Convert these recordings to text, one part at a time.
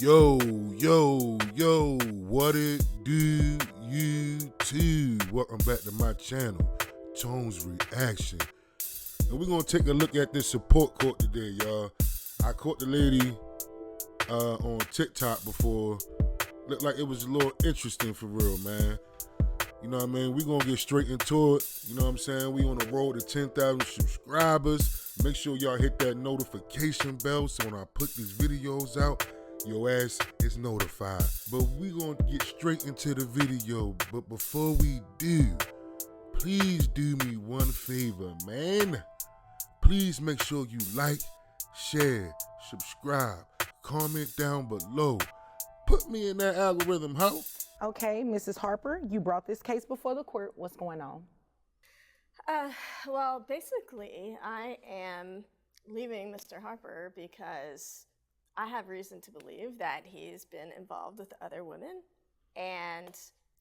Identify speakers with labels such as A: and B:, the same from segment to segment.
A: Yo, what it do, YouTube? Welcome back to my channel, Tone's Reaction. And we're gonna take a look at this support court today, y'all. I caught the lady on TikTok before. Looked like it was a little interesting for real, man. You know what I mean? We're gonna get straight into it. You know what I'm saying? We on the road to 10,000 subscribers. Make sure y'all hit that notification bell so when I put these videos out, your ass is notified. But we gonna get straight into the video. But before we do, please do me one favor, man. Please make sure you like, share, subscribe, comment down below. Put me in that algorithm, ho.
B: Okay, Mrs. Harper, you brought this case before the court. What's going on?
C: Well, basically, I am leaving Mr. Harper because I have reason to believe that he's been involved with other women, and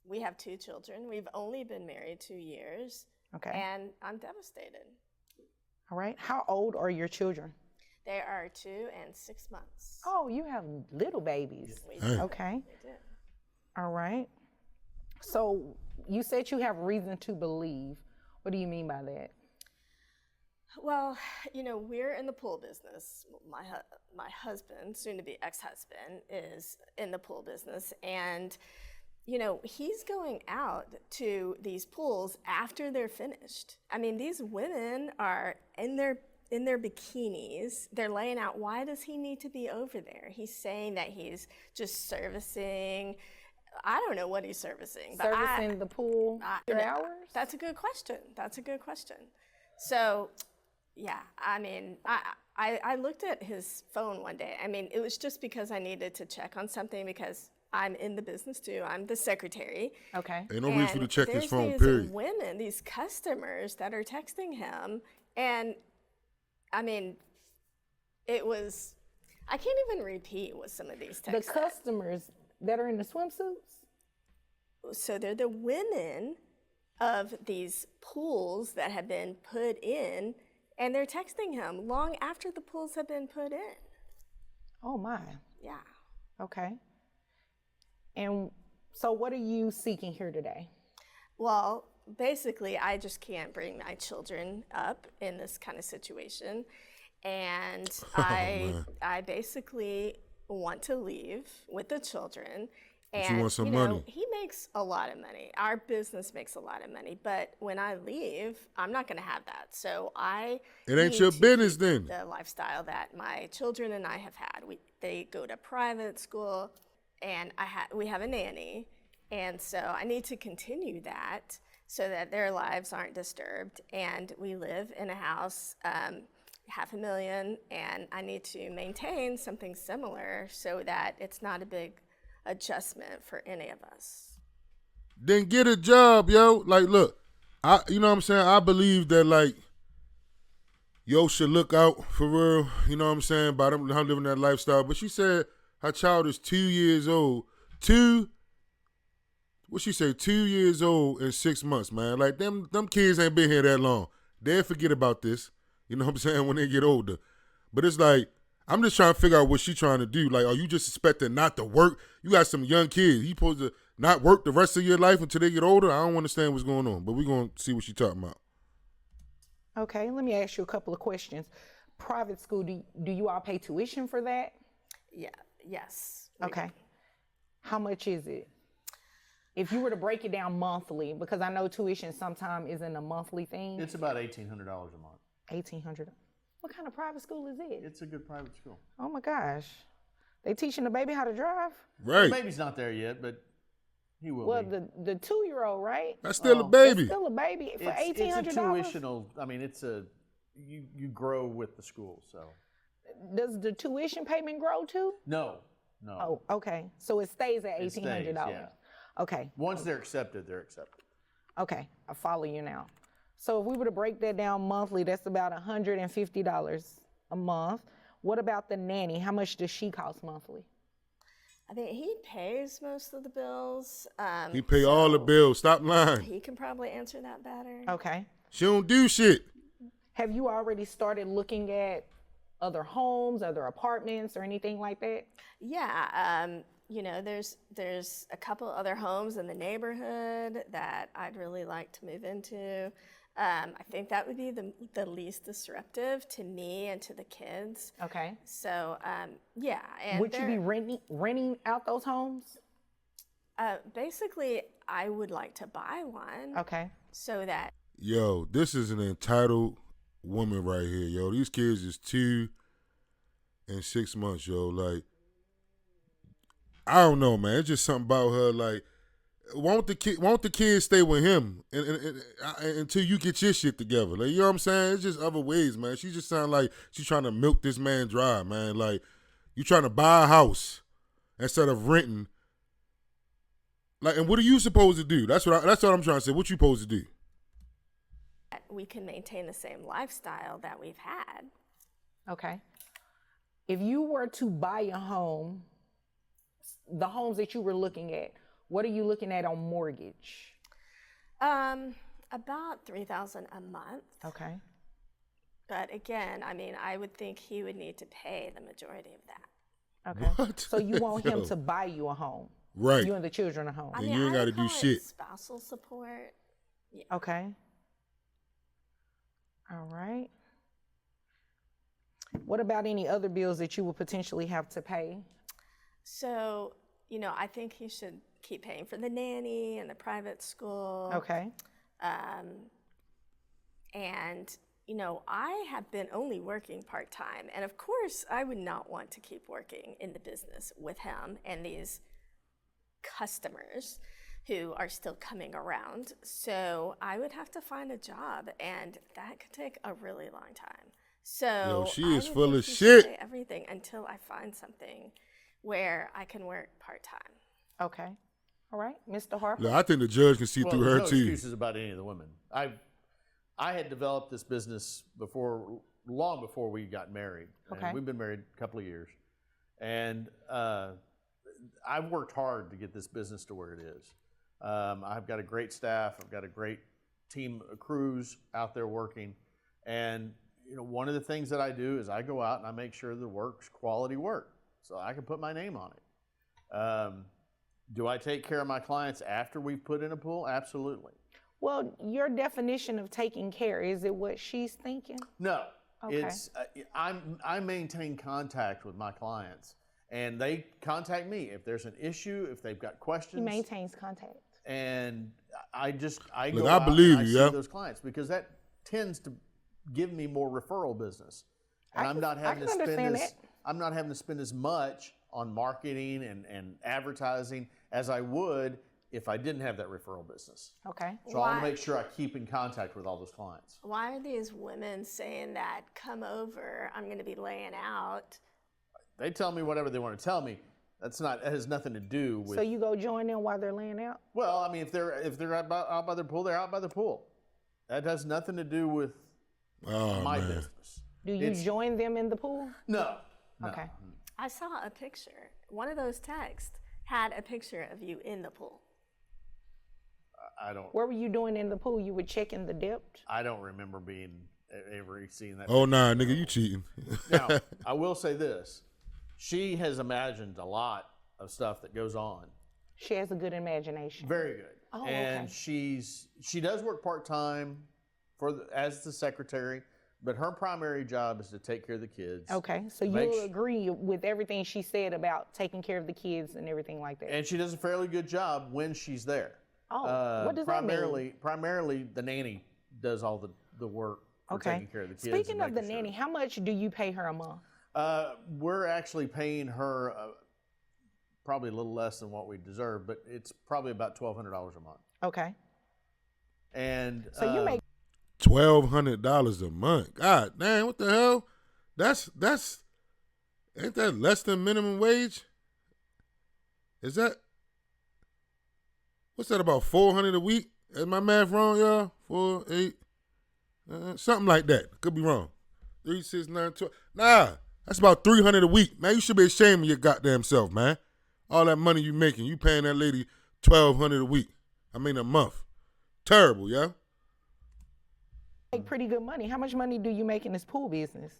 C: we have 2 children. We've only been married 2 years,
B: Okay.
C: And I'm devastated.
B: All right. How old are your children?
C: They are 2 and 6 months.
B: Oh, you have little babies.
C: We
A: Hey.
C: do.
B: Okay.
C: We do.
B: All right. So you said you have reason to believe. What do you mean by that?
C: Well, you know, we're in the pool business. My husband, soon to be ex-husband, is in the pool business, and you know, he's going out to these pools after they're finished. I mean, these women are in their bikinis. They're laying out. Why does he need to be over there? He's saying that he's just servicing. I don't know what he's servicing. But
B: Servicing the pool after hours?
C: That's a good question. So, yeah, I mean, I looked at his phone one day. I mean, it was just because I needed to check on something because I'm in the business too. I'm the secretary.
B: Okay.
A: Ain't no reason for you to check his phone,
C: There's
A: period.
C: these women, these customers that are texting him, and I mean, it was, I can't even repeat what some of these texts
B: The
C: said.
B: customers that are in the swimsuits?
C: So they're the women of these pools that have been put in, and they're texting him long after the pools have been put in.
B: Oh my.
C: Yeah.
B: Okay. And so what are you seeking here today?
C: Well, basically, I just can't bring my children up in this kind of situation. And I basically want to leave with the children.
A: But
C: And
A: you want some
C: know,
A: money.
C: he makes a lot of money. Our business makes a lot of money. But when I leave, I'm not going to have that. So
A: It ain't
C: need
A: your
C: to
A: business
C: keep
A: then.
C: the lifestyle that my children and I have had. They go to private school, and we have a nanny. And so I need to continue that so that their lives aren't disturbed. And we live in a house, $500,000, and I need to maintain something similar so that it's not a big adjustment for any of us.
A: Then get a job, yo. Like, look, you know what I'm saying? I believe that, like, yo should look out for real, you know what I'm saying, about them living that lifestyle. But she said her child is 2 years old. 2 years old and 6 months, man. Like, them kids ain't been here that long. They'll forget about this, you know what I'm saying, when they get older. But it's like, I'm just trying to figure out what she trying to do. Like, are you just expecting not to work? You got some young kids. You supposed to not work the rest of your life until they get older? I don't understand what's going on, but we're going to see what she talking about.
B: Okay, let me ask you a couple of questions. Private school, do you all pay tuition for that?
C: Yeah. Yes. we
B: Okay.
C: do.
B: How much is it? If you were to break it down monthly, because I know tuition sometimes isn't a monthly thing.
D: It's about $1,800 a month.
B: $1,800. What kind of private school is it?
D: It's a good private school.
B: Oh my gosh. They teaching the baby how to drive?
A: Right.
D: The baby's not there yet, but he will
B: Well,
D: be.
B: the 2-year-old, right?
A: That's still a
D: Oh,
A: baby.
B: It's still a baby for $1,800.
D: It's a tuitional. I mean, you grow with the school, so.
B: Does the tuition payment grow too?
D: No.
B: Oh, okay. So it stays at
D: It stays,
B: $1,800.
D: yeah.
B: Okay.
D: Once they're accepted, they're accepted.
B: Okay, I follow you now. So if we were to break that down monthly, that's about $150 a month. What about the nanny? How much does she cost monthly?
C: I mean, he pays most of the bills.
A: He pay all the
C: so
A: bills. Stop lying.
C: He can probably answer that better.
B: Okay.
A: She don't do shit.
B: Have you already started looking at other homes, other apartments, or anything like that?
C: Yeah, you know, there's a couple other homes in the neighborhood that I'd really like to move into. I think that would be the least disruptive to me and to the kids.
B: Okay.
C: So, yeah. And
B: Would you be renting out those homes?
C: basically, I would like to buy one
B: Okay.
C: so that,
A: Yo, this is an entitled woman right here, yo. These kids is 2 and 6 months, yo. Like, I don't know, man. It's just something about her. Like, won't the kids stay with him until you get your shit together? Like, you know what I'm saying? It's just other ways, man. She just sound like she's trying to milk this man dry, man. Like, you trying to buy a house instead of renting. Like, and what are you supposed to do? That's what I'm trying to say. What you supposed to do?
C: we can maintain the same lifestyle that we've had.
B: Okay. If you were to buy a home, the homes that you were looking at, what are you looking at on mortgage?
C: About $3,000 a month.
B: Okay.
C: But again, I mean, I would think he would need to pay the majority of that.
B: Okay.
A: What?
B: So you want him
A: Yo.
B: to buy you a home?
A: Right.
B: You and the children a home?
C: I
A: And
C: mean,
A: you ain't
C: I
A: gotta
C: would
A: do
C: call it
A: shit.
C: spousal support.
B: Okay. All right. What about any other bills that you would potentially have to pay?
C: So, you know, I think he should keep paying for the nanny and the private school.
B: Okay.
C: And, you know, I have been only working part-time. And of course, I would not want to keep working in the business with him and these customers who are still coming around. So I would have to find a job, and that could take a really long time. So
A: Yo, she
C: I
A: is
C: would
A: full
C: think
A: of
C: he should
A: shit.
C: pay everything until I find something where I can work part-time.
B: Okay. All right. Mr. Harper?
A: Look, I think the judge can see
D: Well,
A: through
D: there's
A: her
D: no
A: too.
D: excuses about any of the women. I had developed this business long before we got married.
B: Okay.
D: And we've been married a couple of years. And I've worked hard to get this business to where it is. I've got a great staff. I've got a great team of crews out there working. And you know, one of the things that I do is I go out and I make sure the work's quality work, so I can put my name on it. Do I take care of my clients after we've put in a pool? Absolutely.
B: Well, your definition of taking care, is it what she's thinking?
D: No,
B: Okay.
D: it's I maintain contact with my clients, and they contact me if there's an issue, if they've got
B: He
D: questions,
B: maintains contact.
D: and I
A: Look,
D: go
A: I
D: out
A: believe
D: and I
A: you,
D: see
A: yeah.
D: those clients because that tends to give me more referral business, and I'm
B: can-
D: not
B: I
D: having to
B: can
D: spend
B: understand
D: as
B: that.
D: I'm not having to spend as much on marketing and advertising as I would if I didn't have that referral business.
B: Okay.
D: So I want
C: Why-
D: to make sure I keep in contact with all those clients.
C: Why are these women saying that, come over, I'm going to be laying out?
D: They tell me whatever they want to tell me. That has nothing to do with.
B: So you go join them while they're laying out?
D: Well, I mean, if they're out by their pool, they're out by the pool. That has nothing to do with
A: Oh
D: my
A: man.
D: business.
B: Do you
D: It's-
B: join them in the pool?
D: No.
B: Okay.
C: I saw a picture. One of those texts had a picture of you in the pool.
D: I don't.
B: What were you doing in the pool? You were checking the depth?
D: I don't remember ever seeing that.
A: Oh nah, nigga, you cheating.
D: Now, I will say this: she has imagined a lot of stuff that goes on.
B: She has a good imagination.
D: Very good.
B: Oh,
D: and
B: okay.
D: she does work part time as the secretary, but her primary job is to take care of the kids.
B: Okay, so
D: Make
B: you'll
D: sh-
B: agree with everything she said about taking care of the kids and everything like that?
D: And she does a fairly good job when she's there.
B: Oh, what does that mean?
D: Primarily, the nanny does all the work for
B: Okay.
D: taking care of the kids.
B: Speaking
D: and
B: of the
D: making
B: nanny, how much do you pay her a month?
D: sure. We're actually paying her probably a little less than what we deserve, but it's probably about $1,200 a month.
B: Okay.
D: And
B: So you make
A: $1,200 a month. God damn, what the hell? That's ain't that less than minimum wage? Is that what's that about 400 a week? Is my math wrong, y'all? 4, 8, something like that. Could be wrong. 3, 6, 9, 12. Nah, that's about 300 a week. Man, you should be ashamed of your goddamn self, man. All that money you making, you paying that lady $1,200 a week. I mean a month. Terrible, yeah.
B: pretty good money. How much money do you make in this pool business?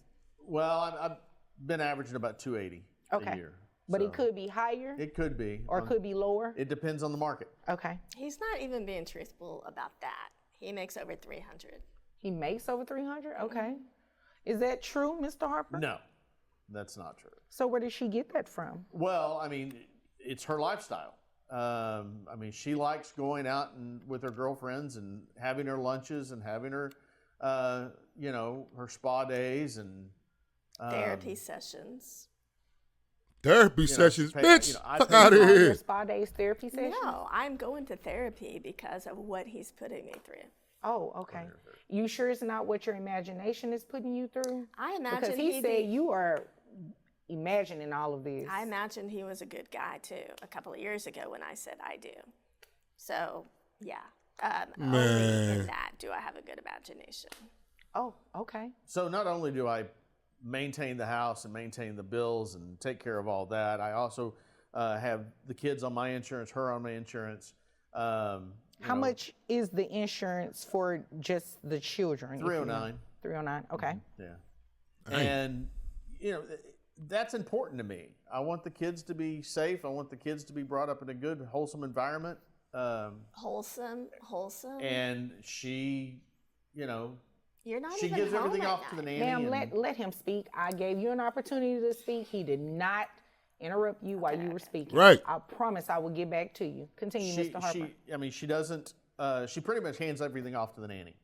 D: Well, I've been averaging about 280
B: Okay.
D: a year.
B: But
D: so
B: it could be higher
D: It could be.
B: or it could be lower.
D: It depends on the market.
B: Okay.
C: He's not even being truthful about that. He makes over 300.
B: He makes over 300? Okay. Is that true, Mr. Harper?
D: No, that's not true.
B: So where did she get that from?
D: Well, I mean, it's her lifestyle. I mean, she likes going out and with her girlfriends and having her lunches and having her, her spa days and
C: Therapy sessions.
A: Therapy sessions,
D: pay-
A: bitch.
D: I
A: Fuck
D: pay-
A: out of
B: Your
A: here.
B: spa days therapy session?
C: No, I'm going to therapy because of what he's putting me through.
B: Oh, okay. You sure it's not what your imagination is putting you through?
C: I imagine
B: Because he said you are imagining all of this.
C: I imagine he was a good guy too a couple of years ago when I said I do. So, yeah. Only in that do I have a good imagination.
B: Oh, okay.
D: So not only do I maintain the house and maintain the bills and take care of all that, I also have the kids on my insurance, her on my insurance.
B: How much is the insurance for just the children? if you know?
D: $309.
B: $309, okay.
D: Yeah. And, that's important to me. I want the kids to be safe. I want the kids to be brought up in a good, wholesome environment.
C: Wholesome.
D: And she,
C: You're not
D: she
C: even
D: gives
C: home
D: everything
C: at
D: off to the
C: night.
D: nanny.
B: Ma'am, let him speak. I gave you an opportunity to speak. He did not interrupt you while you were speaking.
A: Right.
B: I promise I will get back to you. Continue, Mr. Harper.
D: She doesn't, she pretty much hands everything off to the nanny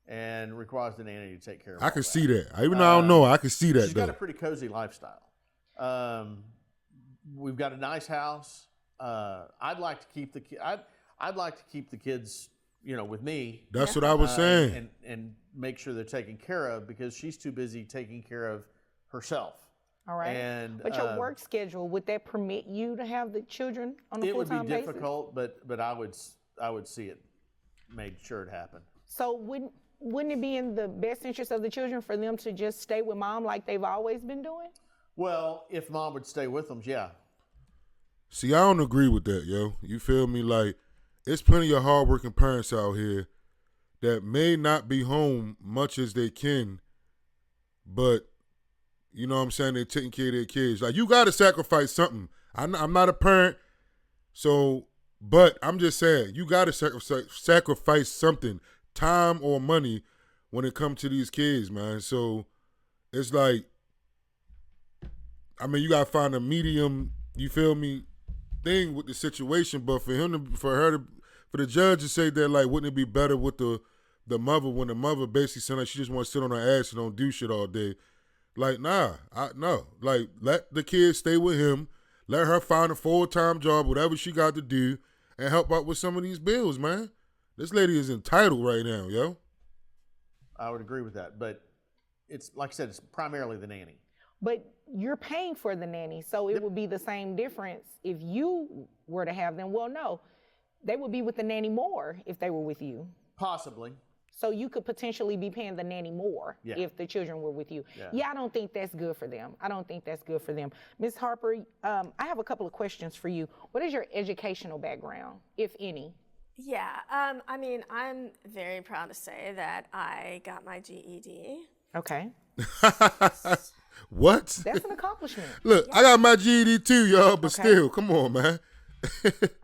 D: and requires the nanny to take care of
A: I
D: all
A: can
D: that.
A: see that. Even though I don't know, I can see that
D: She's
A: though.
D: got a pretty cozy lifestyle. We've got a nice house. I'd like to keep I'd like to keep the kids, with me.
A: That's what I was saying.
D: And make sure they're taken care of because she's too busy taking care of herself.
B: All right.
D: And
B: but your work schedule, would that permit you to have the children on a
D: it would
B: full-time
D: be
B: basis?
D: difficult, but I would see it, made sure it happened.
B: So wouldn't it be in the best interest of the children for them to just stay with mom like they've always been doing?
D: Well, if mom would stay with them, yeah.
A: See, I don't agree with that, yo. You feel me? Like, it's plenty of hardworking parents out here that may not be home much as they can, but, you know what I'm saying, they're taking care of their kids. Like, you got to sacrifice something. I'm not a parent, so, but I'm just saying, you got to sacrifice something, time or money, when it comes to these kids, man. So, it's like, I mean, you got to find a medium, you feel me, thing with the situation, but for the judge to say that, like, wouldn't it be better with the mother when the mother basically said like she just want to sit on her ass and don't do shit all day? Like, nah, no. Like, let the kid stay with him, let her find a full-time job, whatever she got to do, and help out with some of these bills, man. This lady is entitled right now, yo.
D: I would agree with that, but it's like I said, it's primarily the nanny.
B: But you're paying for the nanny, so it would be the same difference if you were to have them. Well, no, they would be with the nanny more if they were with you.
D: Possibly.
B: So you could potentially be paying the nanny more if the children were with you. Yeah, I don't think that's good for them. Ms. Harper, I have a couple of questions for you. What is your educational background, if any?
C: Yeah, I mean, I'm very proud to say that I got my GED.
B: Okay.
A: What?
B: That's an accomplishment.
A: Look, I got my GED too, y'all, but
B: Okay.
A: still, come on, man.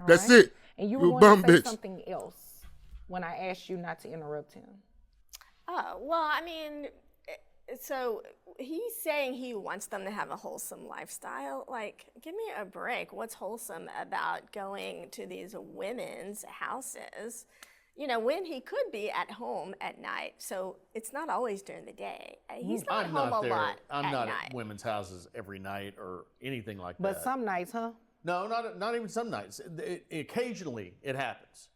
A: That's
B: right.
A: it.
B: And you
A: You
B: were
A: a
B: going
A: bum
B: to say
A: bitch.
B: something else when I asked you not to interrupt him.
C: Oh, well, I mean, so he's saying he wants them to have a wholesome lifestyle. Like, give me a break. What's wholesome about going to these women's houses? When he could be at home at night. So it's not always during the day. He's not home a lot
D: I'm
C: at
D: not
C: night.
D: at women's houses every night or anything like
B: But
D: that.
B: some nights, huh?
D: No, not even some nights. Occasionally it happens.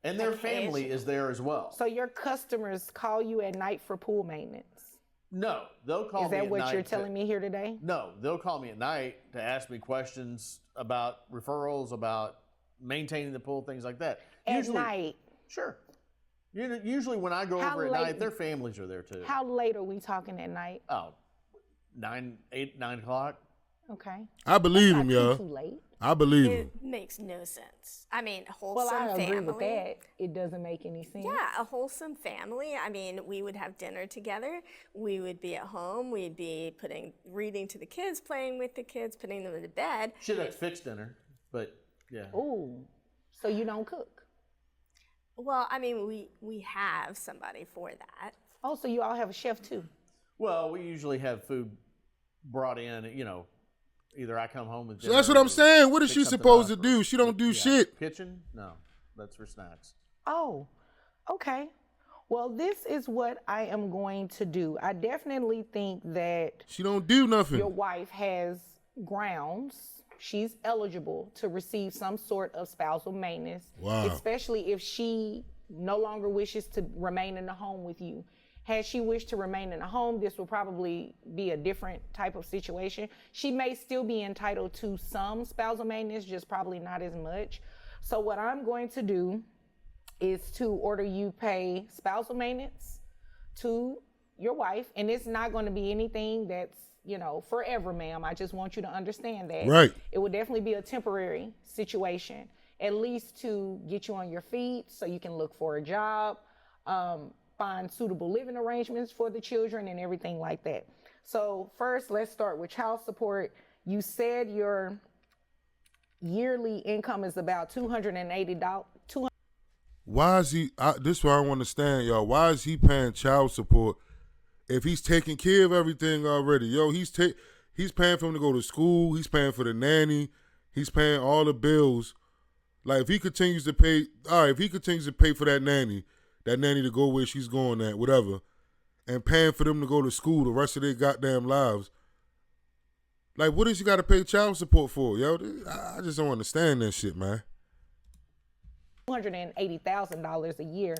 D: And their family is there as well.
B: So your customers call you at night for pool maintenance.
D: No, they'll call
B: Is
D: me
B: that
D: at
B: what
D: night
B: you're telling me here today?
D: No, they'll call me at night to ask me questions about referrals, about maintaining the pool, things like that.
B: At night.
D: Sure. Usually when I go
B: How
D: over at
B: late-
D: night, their families are there too.
B: How late are we talking at night?
D: Oh, 9 o'clock.
B: Okay.
A: I believe
B: Not
A: him,
B: too
A: y'all.
B: late.
A: I believe him.
C: It makes no sense. I mean, wholesome
B: Well, I agree
C: family.
B: with that. It doesn't make any sense.
C: Yeah, a wholesome family. I mean, we would have dinner together. We would be at home. We'd be reading to the kids, playing with the kids, putting them to bed.
D: Should have fixed dinner, but yeah.
B: Ooh, so you don't cook?
C: Well, I mean, we have somebody for that.
B: Oh, so you all have a chef too?
D: Well, we usually have food brought in, either I come home with
A: So
D: dinner.
A: that's what I'm
D: or
A: saying. What is
D: pick
A: she
D: something
A: supposed to
D: up,
A: do? She don't do shit.
D: Kitchen? No, that's for snacks.
B: Oh, okay. Well, this is what I am going to do. I definitely think that
A: She don't do nothing.
B: your wife has grounds. She's eligible to receive some sort of spousal maintenance,
A: Wow.
B: especially if she no longer wishes to remain in the home with you. Had she wished to remain in the home, this will probably be a different type of situation. She may still be entitled to some spousal maintenance, just probably not as much. So what I'm going to do is to order you pay spousal maintenance to your wife, and it's not going to be anything that's forever, ma'am. I just want you to understand that.
A: Right.
B: It will definitely be a temporary situation, at least to get you on your feet so you can look for a job, find suitable living arrangements for the children and everything like that. So first, let's start with child support. You said your yearly income is about $280.
A: Why is he? This is what I don't understand, y'all. Why is he paying child support if he's taking care of everything already? Yo, he's paying for him to go to school. He's paying for the nanny. He's paying all the bills. Like if he continues to pay, all right. If he continues to pay for that nanny to go where she's going at, whatever, and paying for them to go to school the rest of their goddamn lives. Like, what does you got to pay child support for, yo? I just don't understand that shit, man.
B: $280,000 a year.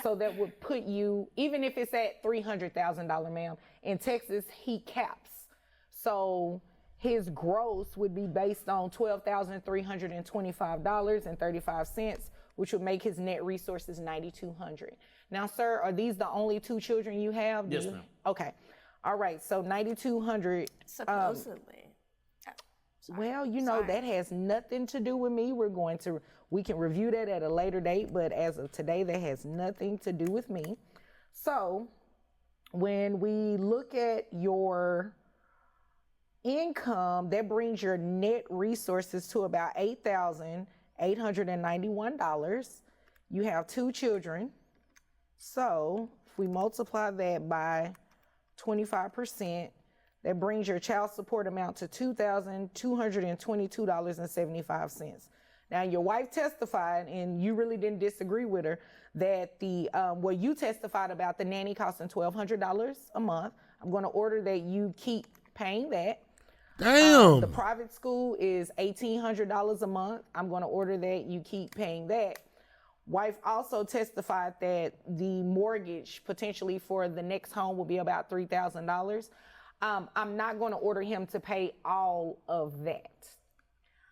B: So that would put you, even if it's at $300,000, ma'am, in Texas, he caps. So his gross would be based on $12,325.35, which would make his net resources $9,200. Now, sir, are these the only two children you have?
D: Yes, ma'am.
B: Okay. All right. So $9,200.
C: Supposedly.
B: Well, that has nothing to do with me. We can review that at a later date, but as of today, that has nothing to do with me. So when we look at your income, that brings your net resources to about $8,891. You have two children. So if we multiply that by 25%, that brings your child support amount to $2,222.75. Now, your wife testified, and you really didn't disagree with her, that you testified about the nanny costing $1,200 a month. I'm going to order that you keep paying that.
A: Damn.
B: The private school is $1,800 a month. I'm going to order that you keep paying that. Wife also testified that the mortgage potentially for the next home will be about $3,000. I'm not going to order him to pay all of that.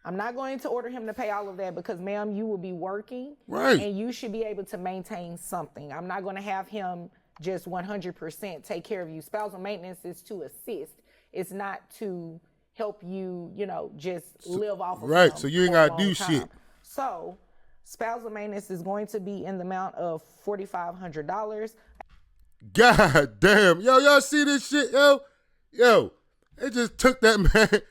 B: I'm not going to order him to pay all of that because, ma'am, you will be working.
A: Right.
B: And you should be able to maintain something. I'm not going to have him just 100% take care of you. Spousal maintenance is to assist. It's not to help you, just live off of
A: right.
B: him
A: So you ain't
B: for a
A: got to do
B: long time.
A: shit.
B: So spousal maintenance is going to be in the amount of $4,500.
A: God damn. Yo, y'all see this shit, yo? Yo, they just took that man.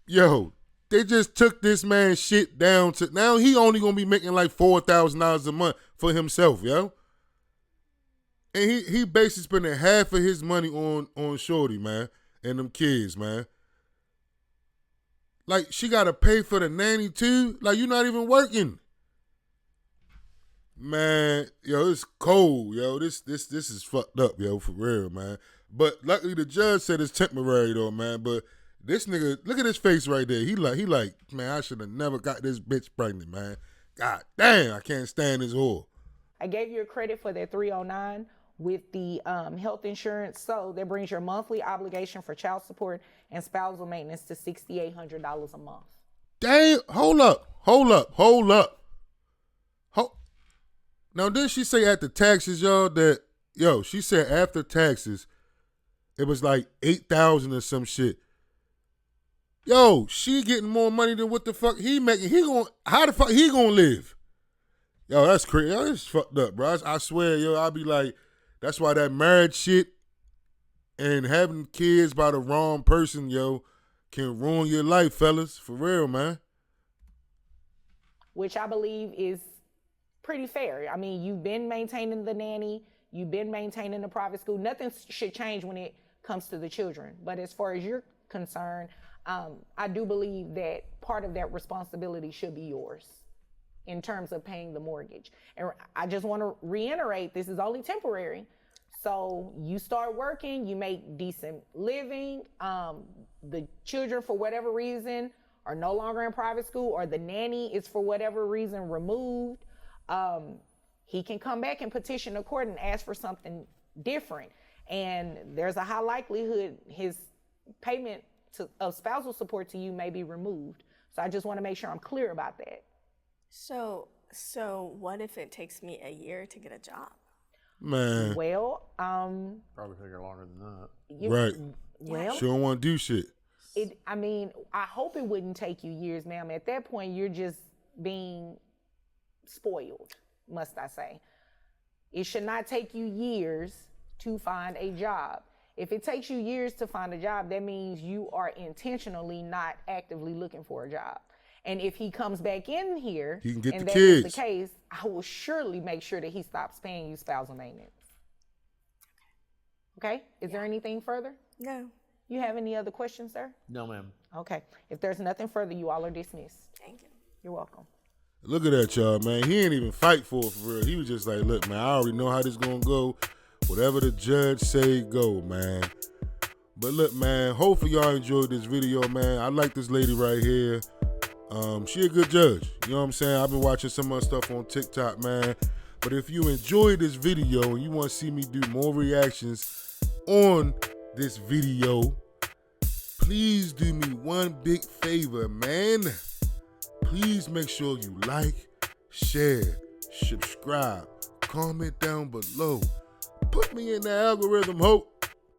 A: Yo, they just took this man's shit down to, now he only going to be making like $4,000 a month for himself, yo. And he basically spending half of his money on Shorty, man, and them kids, man. Like, she got to pay for the nanny too? Like, you're not even working. Man, yo, it's cold, yo. This is fucked up, yo, for real, man. But luckily the judge said it's temporary though, man. But this nigga, look at his face right there. He like, man, I should have never got this bitch pregnant, man. God damn, I can't stand this whore.
B: I gave you a credit for that 309 with the health insurance. So that brings your monthly obligation for child support and spousal maintenance to $6,800 a month.
A: Damn, hold up. Now, didn't she say after taxes, y'all, she said after taxes, it was like $8,000 or some shit. Yo, she getting more money than what the fuck he making. How the fuck he gonna live? Yo, that's crazy. Yo, that's fucked up, bro. I swear, yo, I'll be like, that's why that marriage shit and having kids by the wrong person, yo, can ruin your life, fellas. For real, man.
B: Which I believe is pretty fair. I mean, you've been maintaining the nanny, you've been maintaining the private school. Nothing should change when it comes to the children. But as far as you're concerned, I do believe that part of that responsibility should be yours in terms of paying the mortgage. And I just want to reiterate, this is only temporary. So you start working, you make decent living. The children, for whatever reason, are no longer in private school, or the nanny is for whatever reason removed. He can come back and petition the court and ask for something different. And there's a high likelihood his payment of spousal support to you may be removed. So I just want to make sure I'm clear about that.
C: So what if it takes me a year to get a job?
A: Man.
B: Well,
D: Probably take her longer than that.
A: Right.
B: Well,
A: She don't want to do shit.
B: I hope it wouldn't take you years, ma'am. At that point, you're just being spoiled, must I say. It should not take you years to find a job. If it takes you years to find a job, that means you are intentionally not actively looking for a job. And if he comes back in here,
A: he can get
B: and
A: the
B: that is
A: kids.
B: the case, I will surely make sure that he stops paying you spousal maintenance. Okay? Is there anything further?
C: No.
B: You have any other questions, sir?
D: No, ma'am.
B: Okay. If there's nothing further, you all are dismissed.
C: Thank you.
B: You're welcome.
A: Look at that, y'all, man. He ain't even fight for it for real. He was just like, look, man, I already know how this gonna go. Whatever the judge say, go, man. But look, man, hopefully y'all enjoyed this video, man. I like this lady right here. She a good judge. You know what I'm saying? I've been watching some of her stuff on TikTok, man. But if you enjoyed this video and you want to see me do more reactions on this video, please do me one big favor, man. Please make sure you like, share, subscribe, comment down below. Put me in the algorithm, hope.